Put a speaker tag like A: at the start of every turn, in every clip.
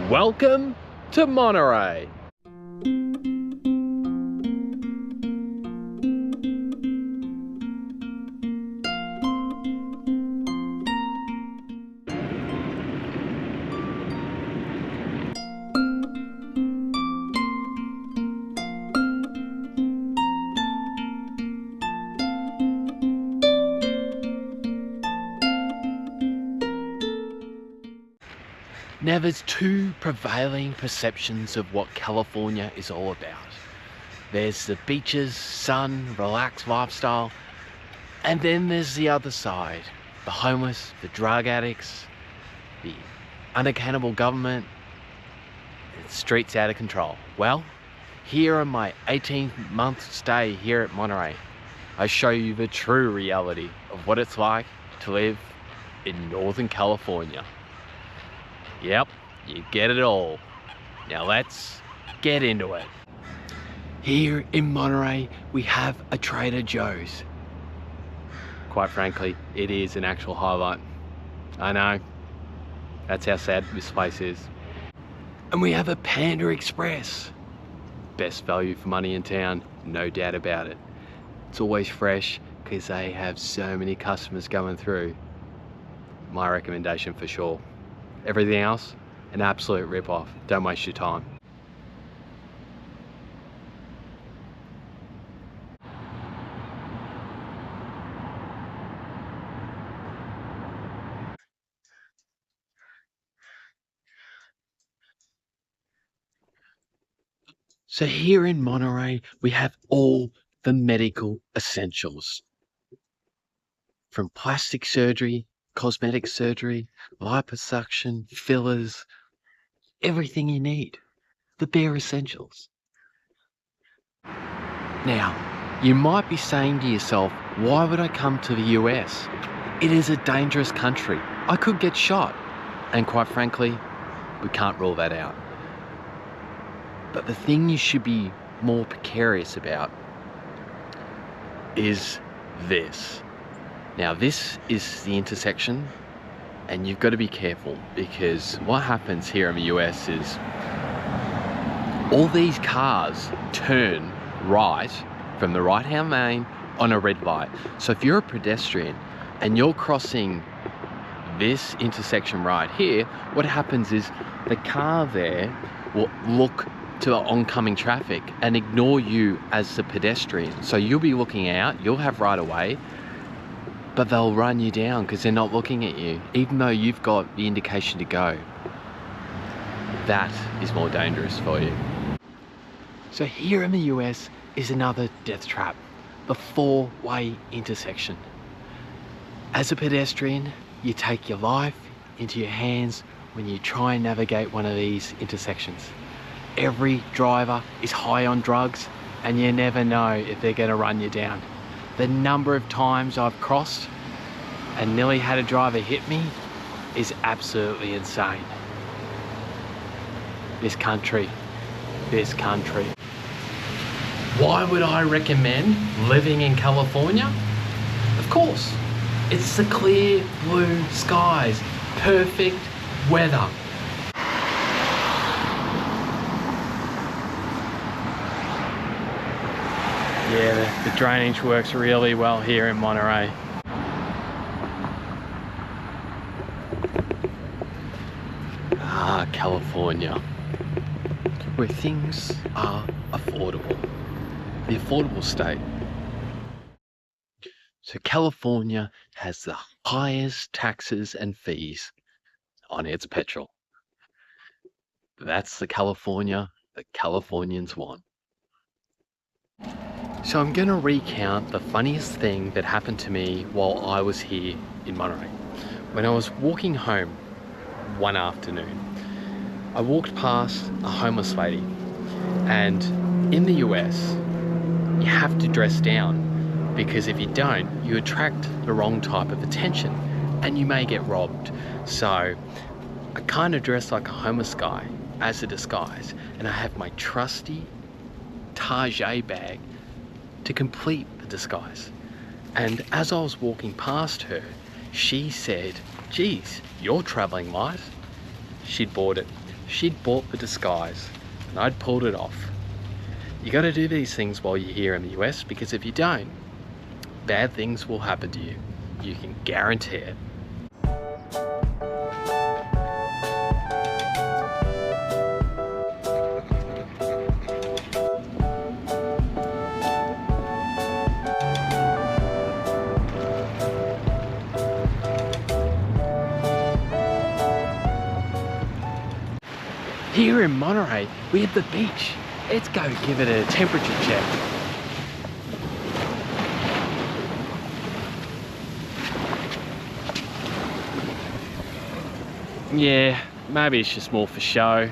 A: Welcome to Monterey. Now there's two prevailing perceptions of what California is all about. There's the beaches, sun, relaxed lifestyle, and then there's the other side. The homeless, the drug addicts, the unaccountable government, the streets out of control. Well, here on my 18-month stay here at Monterey, I show you the true reality of what it's like to live in Northern California. Yep, you get it all. Now let's get into it. Here in Monterey, we have a Trader Joe's. Quite frankly, it is an actual highlight. I know, that's how sad this place is. And we have a Panda Express. Best value for money in town, no doubt about it. It's always fresh because they have so many customers going through. My recommendation for sure. Everything else, an absolute rip-off. Don't waste your time. So here in Monterey, we have all the medical essentials. From plastic surgery, cosmetic surgery, liposuction, fillers, everything you need. The bare essentials. Now, you might be saying to yourself, why would I come to the US? It is a dangerous country. I could get shot. And quite frankly, we can't rule that out. But the thing you should be more precarious about is this. Now this is the intersection, and you've got to be careful because what happens here in the US is all these cars turn right from the right-hand lane on a red light. So if you're a pedestrian and you're crossing this intersection right here, what happens is the car there will look to the oncoming traffic and ignore you as the pedestrian. So you'll be looking out, you'll have right of way, but they'll run you down because they're not looking at you, even though you've got the indication to go. That is more dangerous for you. So here in the US is another death trap, the four-way intersection. As a pedestrian, you take your life into your hands when you try and navigate one of these intersections. Every driver is high on drugs and you never know if they're going to run you down. The number of times I've crossed and nearly had a driver hit me is absolutely insane. This country. Why would I recommend living in California? Of course, it's the clear blue skies, perfect weather. Yeah, the drainage works really well here in Monterey. Ah, California, where things are affordable. The affordable state. So California has the highest taxes and fees on its petrol. That's the California that Californians want. So I'm going to recount the funniest thing that happened to me while I was here in Monterey. When I was walking home one afternoon, I walked past a homeless lady, and in the US, you have to dress down because if you don't, you attract the wrong type of attention and you may get robbed. So I kind of dressed like a homeless guy as a disguise, and I have my trusty Target bag to complete the disguise. And as I was walking past her, she said, "Geez, you're traveling light." She'd bought it she'd bought the disguise and I'd pulled it off. You got to do these things while you're here in the US, because if you don't, bad things will happen to you. You can guarantee it. Here in Monterey, we have the beach. Let's go give it a temperature check. Yeah, maybe it's just more for show.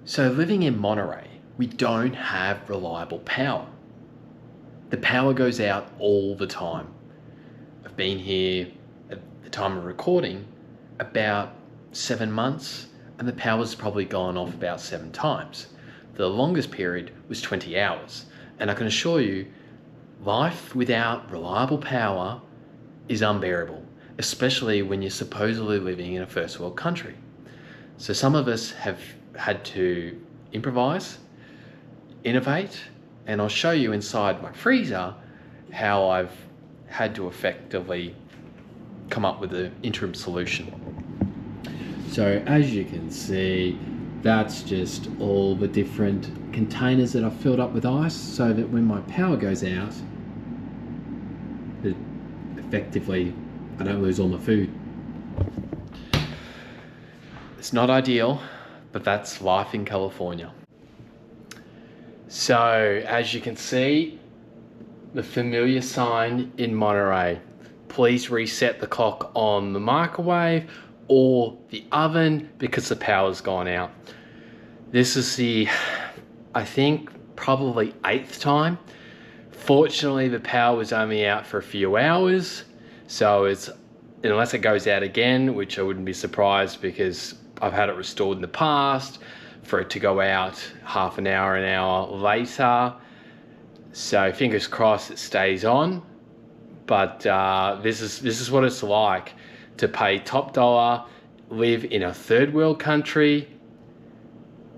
A: So living in Monterey, we don't have reliable power. The power goes out all the time. I've been here at the time of recording about 7 months, and the power's probably gone off about 7 times. The longest period was 20 hours. And I can assure you, life without reliable power is unbearable, especially when you're supposedly living in a first world country. So some of us have had to improvise, innovate, and I'll show you inside my freezer how I've had to effectively come up with an interim solution. So as you can see, that's just all the different containers that I've filled up with ice so that when my power goes out, that effectively I don't lose all my food. It's not ideal, but that's life in California. So as you can see, the familiar sign in Monterey, please reset the clock on the microwave or the oven because the power's gone out. This is the, I think, probably 8th time. Fortunately, the power was only out for a few hours, so it's, unless it goes out again, which I wouldn't be surprised because I've had it restored in the past, for it to go out half an hour later. So fingers crossed it stays on. But this is what it's like to pay top dollar, live in a third world country.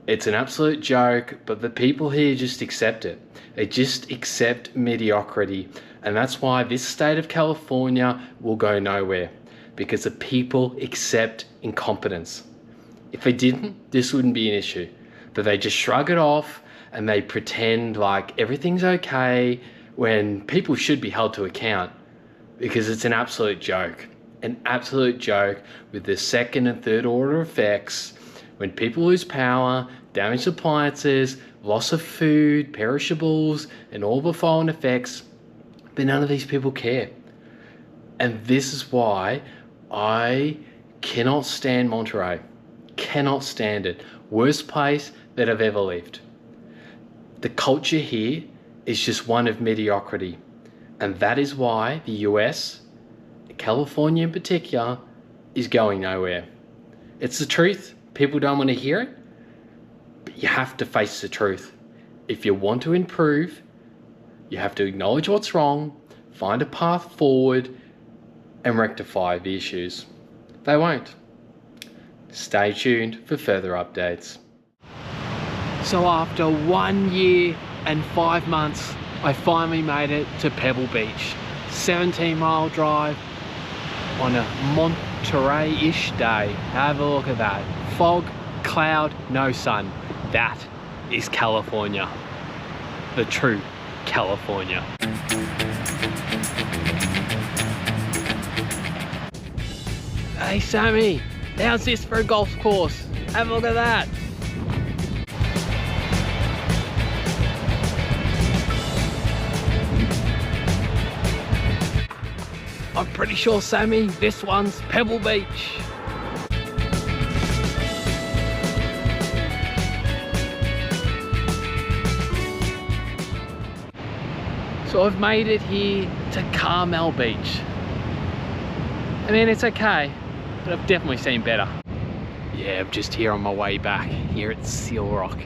A: It's an absolute joke, but the people here just accept it. They just accept mediocrity. And that's why this state of California will go nowhere, because the people accept incompetence. If they didn't, this wouldn't be an issue. But they just shrug it off and they pretend like everything's okay when people should be held to account, because it's an absolute joke. An absolute joke with the second and third order effects when people lose power, damaged appliances, loss of food, perishables, and all the following effects. But none of these people care. And this is why I cannot stand Monterey. Cannot stand it. Worst place that I've ever lived. The culture here is just one of mediocrity. And that is why the US, California in particular, is going nowhere. It's the truth. People don't want to hear it, but you have to face the truth. If you want to improve, you have to acknowledge what's wrong, find a path forward, and rectify the issues. They won't. Stay tuned for further updates. So after 1 year and 5 months, I finally made it to Pebble Beach. 17-mile drive on a Monterey-ish day. Have a look at that. Fog, cloud, no sun. That is California. The true California. Hey Sammy, how's this for a golf course? Have a look at that. I'm pretty sure, Sammy, this one's Pebble Beach. So I've made it here to Carmel Beach. I mean, it's okay, but I've definitely seen better. Yeah, I'm just here on my way back, here at Seal Rock.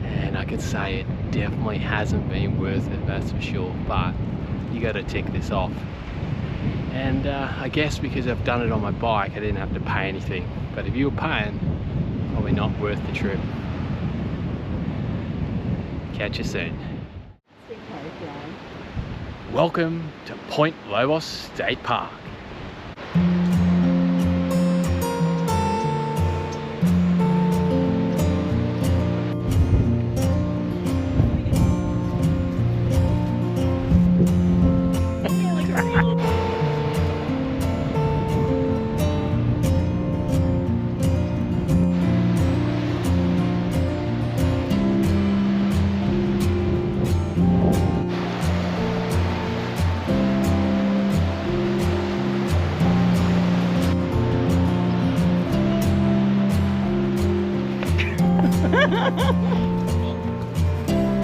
A: And I could say it definitely hasn't been worth it, that's for sure, but you gotta tick this off. And I guess because I've done it on my bike, I didn't have to pay anything. But if you were paying, probably not worth the trip. Catch you soon. Welcome to Point Lobos State Park.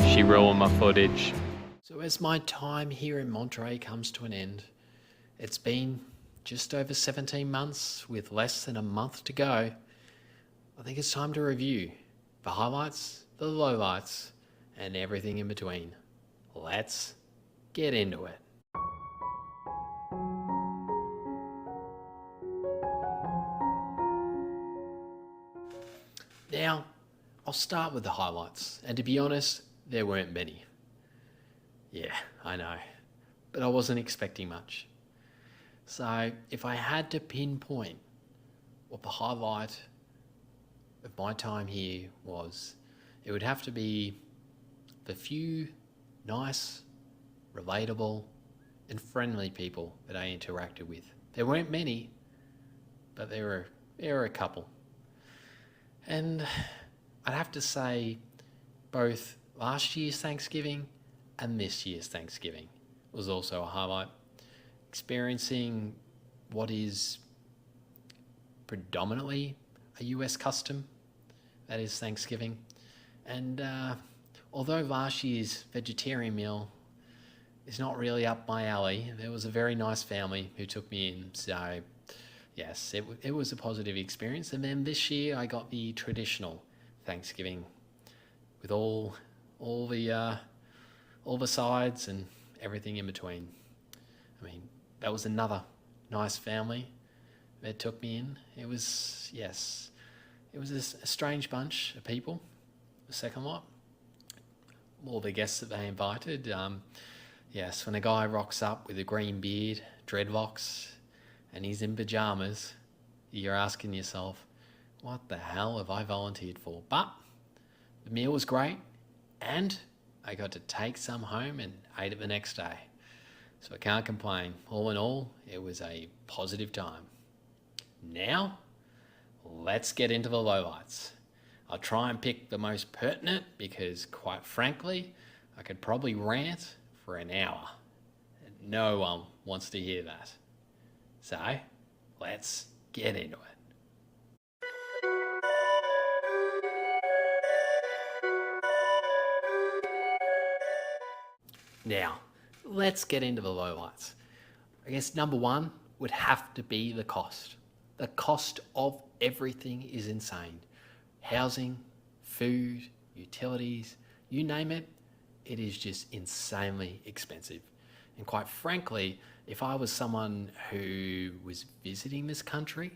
A: She ruined my footage. So as my time here in Monterey comes to an end, it's been just over 17 months with less than a month to go. I think it's time to review the highlights, the lowlights, and everything in between. Let's get into it. Now, I'll start with the highlights, and to be honest, there weren't many. Yeah, I know, but I wasn't expecting much. So if I had to pinpoint what the highlight of my time here was, it would have to be the few nice, relatable, and friendly people that I interacted with. There weren't many, but there were a couple. And I'd have to say both last year's Thanksgiving and this year's Thanksgiving was also a highlight. Experiencing what is predominantly a US custom, that is Thanksgiving. And although last year's vegetarian meal is not really up my alley, there was a very nice family who took me in, so yes, it was a positive experience. And then this year I got the traditional Thanksgiving with all the sides and everything in between. I mean, that was another nice family that took me in. It was a strange bunch of people, the second lot. All the guests that they invited. Yes, when a guy rocks up with a green beard, dreadlocks, and he's in pajamas, you're asking yourself, what the hell have I volunteered for? But the meal was great, and I got to take some home and ate it the next day. So I can't complain. All in all, it was a positive time. Now, let's get into the lowlights. I'll try and pick the most pertinent because, quite frankly, I could probably rant for an hour. And no one wants to hear that. So, let's get into it. Now, let's get into the lowlights. I guess number one would have to be the cost. The cost of everything is insane. Housing, food, utilities, you name it, it is just insanely expensive. And quite frankly, if I was someone who was visiting this country,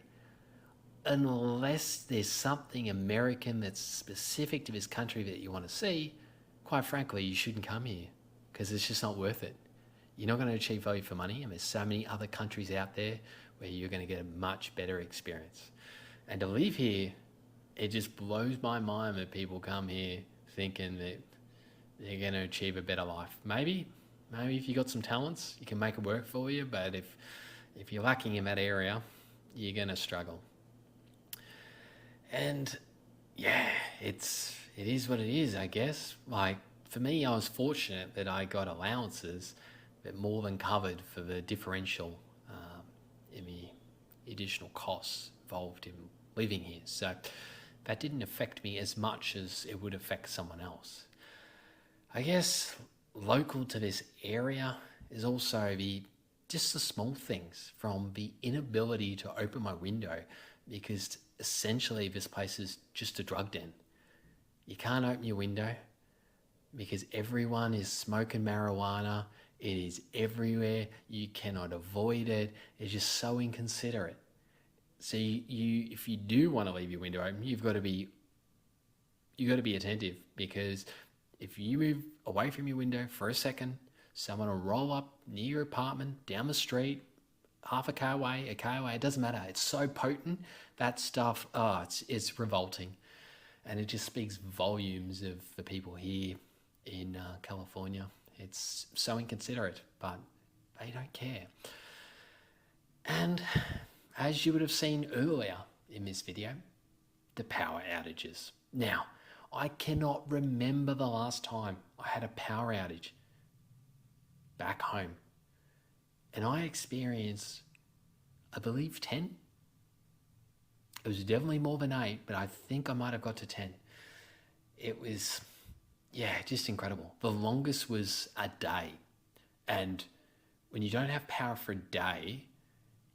A: unless there's something American that's specific to this country that you want to see, quite frankly, you shouldn't come here because it's just not worth it. You're not going to achieve value for money, and there's so many other countries out there where you're going to get a much better experience. And to live here, it just blows my mind that people come here thinking that you're going to achieve a better life. Maybe if you got some talents, you can make it work for you. But if you're lacking in that area, you're going to struggle. And yeah, it is what it is, I guess. Like for me, I was fortunate that I got allowances that more than covered for the differential in the additional costs involved in living here. So that didn't affect me as much as it would affect someone else. I guess local to this area is also just the small things, from the inability to open my window because essentially this place is just a drug den. You can't open your window because everyone is smoking marijuana. It is everywhere. You cannot avoid it. It's just so inconsiderate. So if you do want to leave your window open, you've got to be attentive, because if you move away from your window for a second, someone will roll up near your apartment, down the street, half a car away, it doesn't matter. It's so potent, that stuff, it's revolting. And it just speaks volumes of the people here in California. It's so inconsiderate, but they don't care. And as you would have seen earlier in this video, the power outages. Now, I cannot remember the last time I had a power outage back home. And I experienced, I believe, 10. It was definitely more than 8, but I think I might have got to 10. It was, just incredible. The longest was a day. And when you don't have power for a day,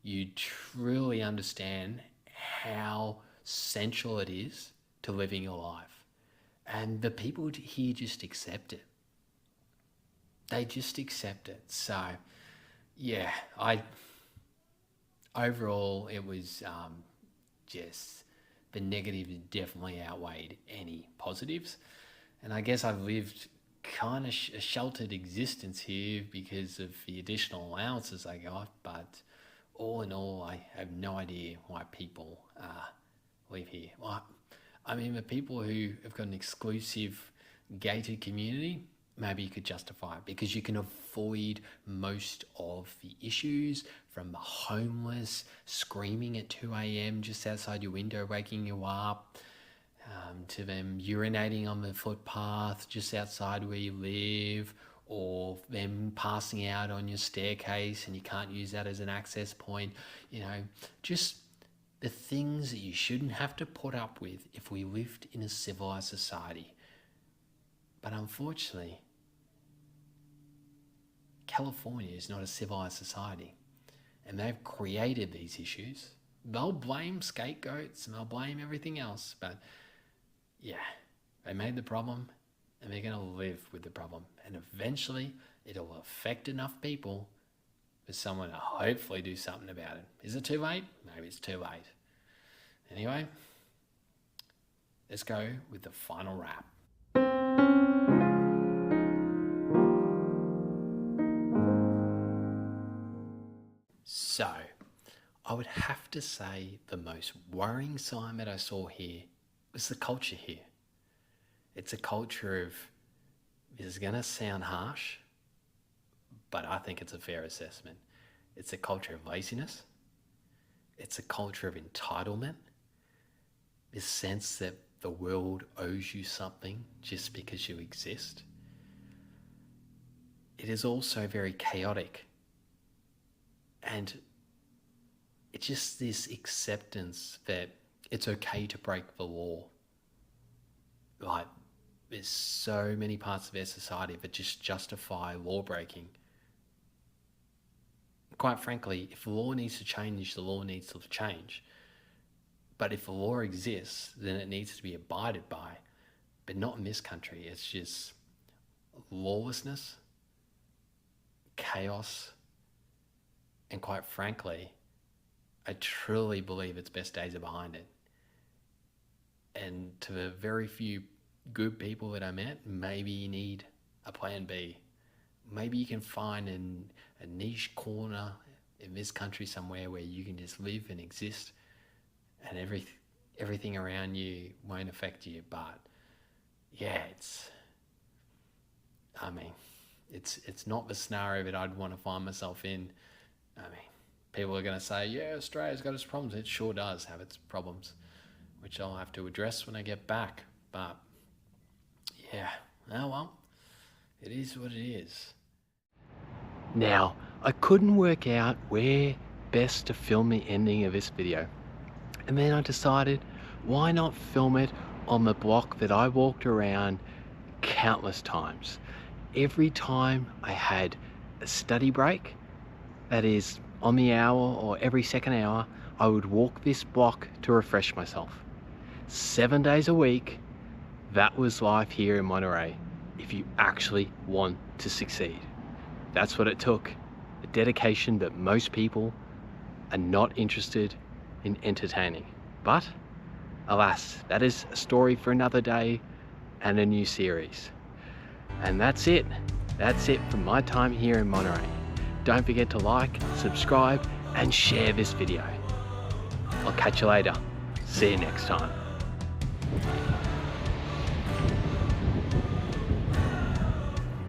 A: you truly understand how central it is to living your life. And the people here just accept it. They just accept it. So, overall, it was just the negatives definitely outweighed any positives. And I guess I've lived kind of a sheltered existence here because of the additional allowances I got. But all in all, I have no idea why people live here. Well, I mean, the people who have got an exclusive gated community, maybe you could justify it because you can avoid most of the issues, from the homeless screaming at 2 a.m. just outside your window, waking you up, to them urinating on the footpath just outside where you live, or them passing out on your staircase and you can't use that as an access point. Just the things that you shouldn't have to put up with if we lived in a civilized society. But unfortunately, California is not a civilized society, and they've created these issues. They'll blame scapegoats and they'll blame everything else, but they made the problem and they're going to live with the problem. And eventually it'll affect enough people for someone to hopefully do something about it. Is it too late? Maybe it's too late. Anyway, let's go with the final wrap. So, I would have to say the most worrying sign that I saw here was the culture here. It's a culture of, this is going to sound harsh, but I think it's a fair assessment. It's a culture of laziness. It's a culture of entitlement. This sense that the world owes you something just because you exist. It is also very chaotic. And it's just this acceptance that it's okay to break the law. Like, there's so many parts of our society that just justify law breaking. Quite frankly, if the law needs to change, the law needs to change. But if the law exists, then it needs to be abided by. But not in this country. It's just lawlessness, chaos, and quite frankly, I truly believe its best days are behind it. And to the very few good people that I met, maybe you need a plan B. Maybe you can find a niche corner in this country somewhere where you can just live and exist, and everything around you won't affect you. But I mean, it's not the scenario that I'd want to find myself in. I mean, people are going to say, yeah, Australia's got its problems. It sure does have its problems, which I'll have to address when I get back. But yeah, oh well, it is what it is. Now, I couldn't work out where best to film the ending of this video. And then I decided, why not film it on the block that I walked around countless times. Every time I had a study break, that is on the hour or every second hour, I would walk this block to refresh myself. 7 days a week, that was life here in Monterey, if you actually want to succeed. That's what it took, a dedication that most people are not interested in entertaining. But alas, that is a story for another day and a new series. And that's it. That's it from my time here in Monterey. Don't forget to like, subscribe, and share this video. I'll catch you later. See you next time.